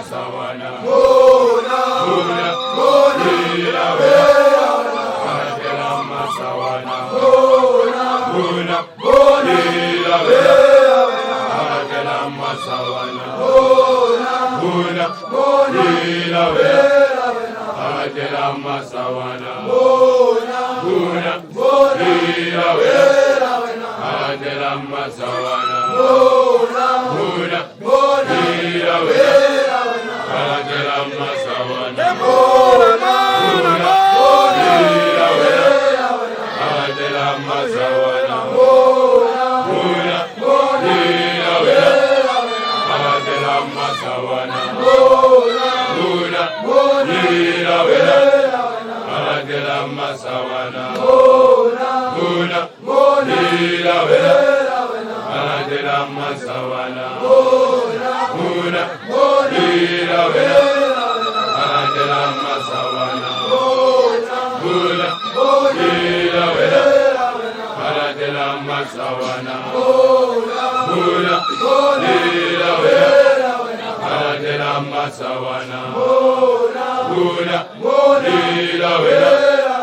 Sawana masawana. Buna lila wera agela masawana. Buna lila wera agela masawana. Buna lila wera agela masawana. Buna lila wera agela masawana. Buna lila wera agela masawana. Buna lila wera agela masawana. Buna lila wera agela masawana. Buna lila wera agela masawana. Buna lila wera agela masawana. Buna lila wera agela masawana. Buna lila wera agela masawana. Buna lila wera agela masawana. Buna lila wera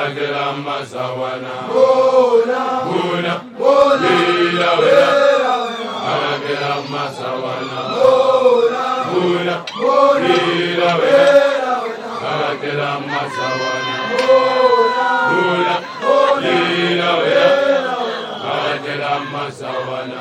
agela masawana. Buna lila wera agela masawana. Buna lila wera agela masawana. Buna lila wera agela masawana.